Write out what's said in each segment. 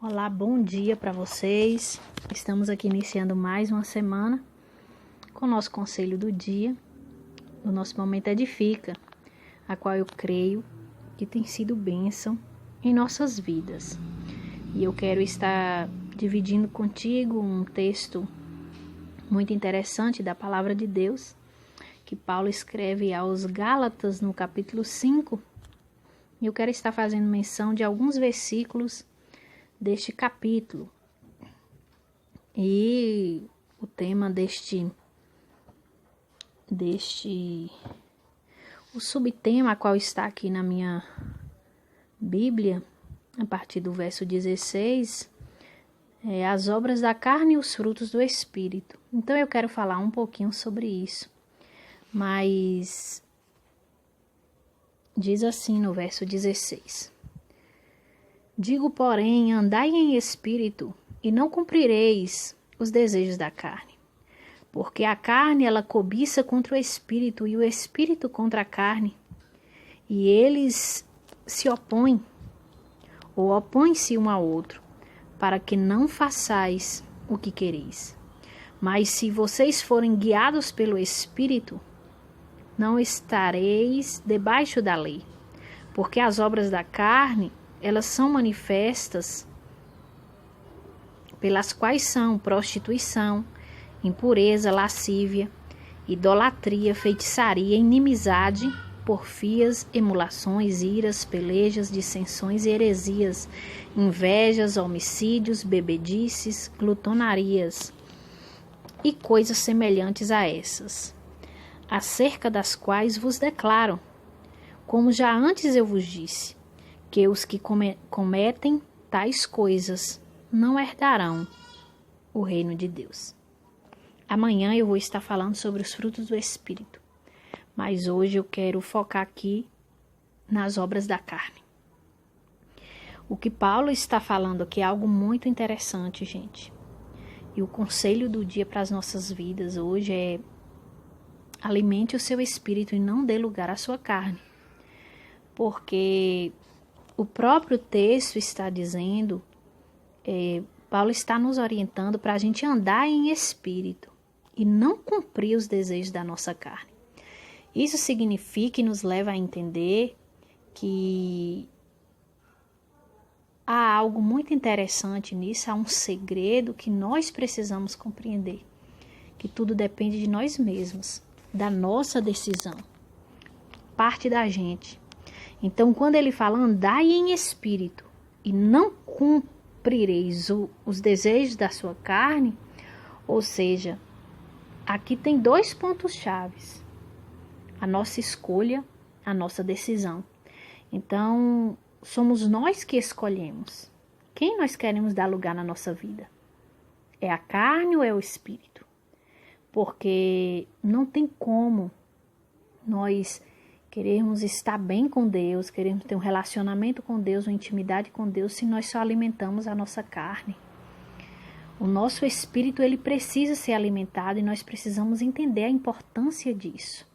Olá, bom dia para vocês. Estamos aqui iniciando mais uma semana com o nosso conselho do dia. O nosso momento edifica, a qual eu creio que tem sido bênção em nossas vidas. E eu quero estar dividindo contigo um texto muito interessante da Palavra de Deus, que Paulo escreve aos Gálatas no capítulo 5. E eu quero estar fazendo menção de alguns versículos deste capítulo. E o tema o subtema qual está aqui na minha Bíblia, a partir do verso 16, é as obras da carne e os frutos do Espírito. Então eu quero falar um pouquinho sobre isso. Mas diz assim no verso 16: Digo, porém, andai em espírito, e não cumprireis os desejos da carne. Porque a carne, ela cobiça contra o espírito, e o espírito contra a carne. E eles se opõem, ou opõem-se um ao outro, para que não façais o que quereis. Mas se vocês forem guiados pelo espírito, não estareis debaixo da lei. Porque as obras da carne, elas são manifestas, pelas quais são prostituição, impureza, lascívia, idolatria, feitiçaria, inimizade, porfias, emulações, iras, pelejas, dissensões e heresias, invejas, homicídios, bebedices, glutonarias e coisas semelhantes a essas, acerca das quais vos declaro, como já antes eu vos disse, que os que cometem tais coisas não herdarão o reino de Deus. Amanhã eu vou estar falando sobre os frutos do Espírito, mas hoje eu quero focar aqui nas obras da carne. O que Paulo está falando aqui é algo muito interessante, gente. E o conselho do dia para as nossas vidas hoje é: alimente o seu espírito e não dê lugar à sua carne. Porque o próprio texto está dizendo, Paulo está nos orientando para a gente andar em espírito e não cumprir os desejos da nossa carne. Isso significa e nos leva a entender que há algo muito interessante nisso, há um segredo que nós precisamos compreender, que tudo depende de nós mesmos, da nossa decisão, parte da gente. Então, quando ele fala andai em espírito e não cumprireis os desejos da sua carne, ou seja, aqui tem dois pontos chaves: a nossa escolha, a nossa decisão. Então, somos nós que escolhemos quem nós queremos dar lugar na nossa vida. É a carne ou é o espírito? Porque não tem como nós queremos estar bem com Deus, queremos ter um relacionamento com Deus, uma intimidade com Deus, se nós só alimentamos a nossa carne. O nosso espírito, ele precisa ser alimentado e nós precisamos entender a importância disso.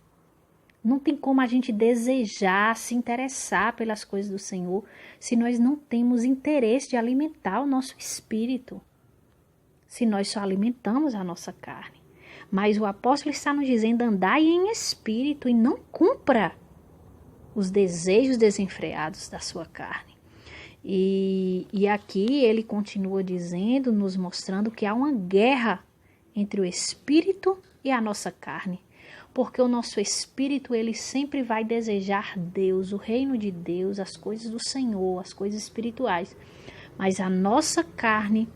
Não tem como a gente desejar, se interessar pelas coisas do Senhor, se nós não temos interesse de alimentar o nosso espírito, se nós só alimentamos a nossa carne. Mas o apóstolo está nos dizendo: andai em espírito e não cumpra os desejos desenfreados da sua carne. E aqui ele continua dizendo, nos mostrando que há uma guerra entre o espírito e a nossa carne. Porque o nosso espírito, ele sempre vai desejar Deus, o reino de Deus, as coisas do Senhor, as coisas espirituais. Mas a nossa carne,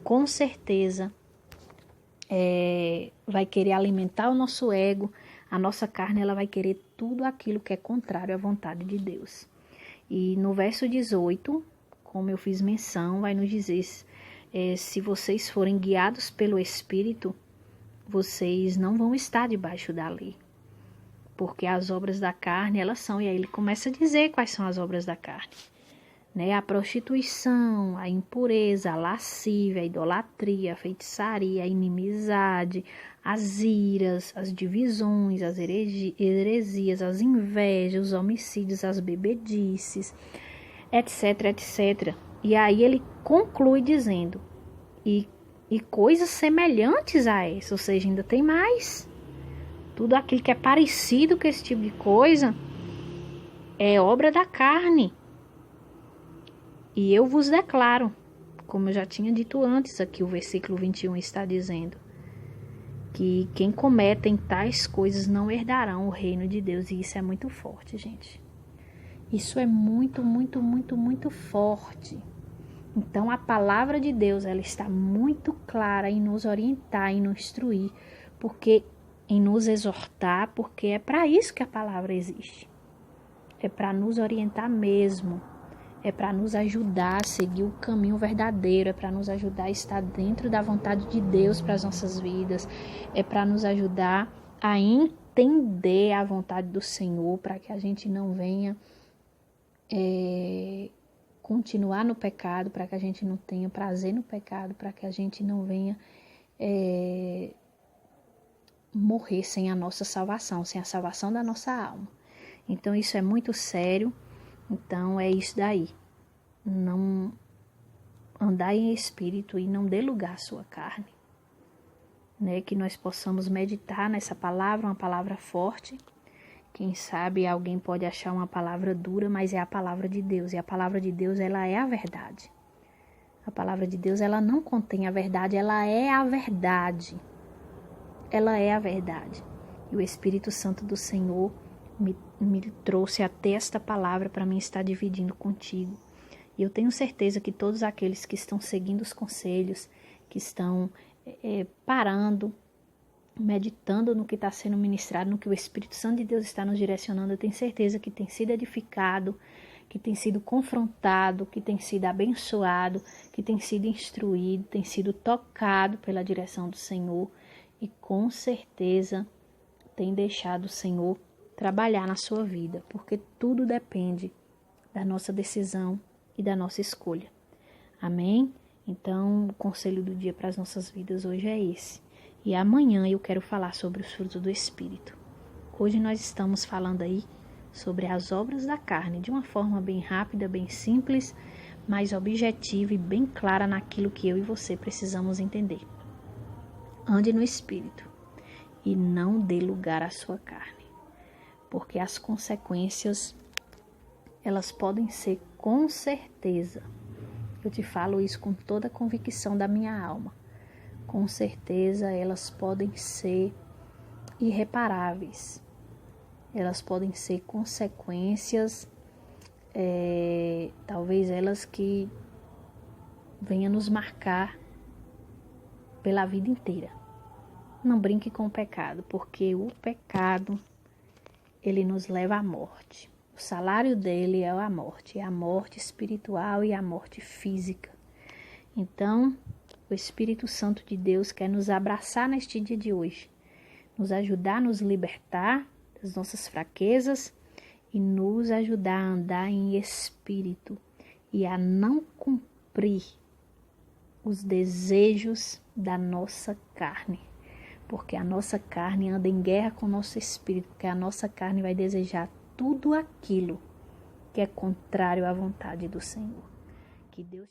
com certeza, vai querer alimentar o nosso ego. A nossa carne, ela vai querer tudo aquilo que é contrário à vontade de Deus. E no verso 18, como eu fiz menção, vai nos dizer, se vocês forem guiados pelo Espírito, vocês não vão estar debaixo da lei. Porque as obras da carne, elas são, e aí ele começa a dizer quais são as obras da carne. A prostituição, a impureza, a lascívia, a idolatria, a feitiçaria, a inimizade, as iras, as divisões, as heresias, as invejas, os homicídios, as bebedices, etc, etc. E aí ele conclui dizendo, e coisas semelhantes a essa, ou seja, ainda tem mais. Tudo aquilo que é parecido com esse tipo de coisa é obra da carne. E eu vos declaro, como eu já tinha dito antes, aqui o versículo 21 está dizendo, que quem cometem tais coisas não herdarão o reino de Deus. E isso é muito forte, gente. Isso é muito, muito, muito, muito forte. Então a palavra de Deus, ela está muito clara em nos orientar, em nos instruir, em nos exortar, porque é para isso que a palavra existe. É para nos orientar mesmo. É para nos ajudar a seguir o caminho verdadeiro, é para nos ajudar a estar dentro da vontade de Deus para as nossas vidas, é para nos ajudar a entender a vontade do Senhor, para que a gente não venha continuar no pecado, para que a gente não tenha prazer no pecado, para que a gente não venha morrer sem a nossa salvação, sem a salvação da nossa alma. Então isso é muito sério. Então é isso daí, não andar em espírito e não dê lugar à sua carne, né? Que nós possamos meditar nessa palavra, uma palavra forte. Quem sabe alguém pode achar uma palavra dura, mas é a palavra de Deus, e a palavra de Deus, ela é a verdade. A palavra de Deus, ela não contém a verdade, ela é a verdade. Ela é a verdade. E o Espírito Santo do Senhor me trouxe até esta palavra para mim estar dividindo contigo. E eu tenho certeza que todos aqueles que estão seguindo os conselhos, que estão parando, meditando no que está sendo ministrado, no que o Espírito Santo de Deus está nos direcionando, eu tenho certeza que tem sido edificado, que tem sido confrontado, que tem sido abençoado, que tem sido instruído, tem sido tocado pela direção do Senhor e com certeza tem deixado o Senhor trabalhar na sua vida, porque tudo depende da nossa decisão e da nossa escolha. Amém? Então, o conselho do dia para as nossas vidas hoje é esse. E amanhã eu quero falar sobre os frutos do Espírito. Hoje nós estamos falando aí sobre as obras da carne, de uma forma bem rápida, bem simples, mas objetiva e bem clara naquilo que eu e você precisamos entender. Ande no Espírito e não dê lugar à sua carne, porque as consequências, elas podem ser com certeza, eu te falo isso com toda a convicção da minha alma, com certeza elas podem ser irreparáveis, elas podem ser consequências, talvez elas que venham nos marcar pela vida inteira. Não brinque com o pecado, porque o pecado, ele nos leva à morte. O salário dele é a morte espiritual e a morte física. Então, o Espírito Santo de Deus quer nos abraçar neste dia de hoje, nos ajudar a nos libertar das nossas fraquezas e nos ajudar a andar em espírito e a não cumprir os desejos da nossa carne. Porque a nossa carne anda em guerra com o nosso espírito, porque a nossa carne vai desejar tudo aquilo que é contrário à vontade do Senhor. Que Deus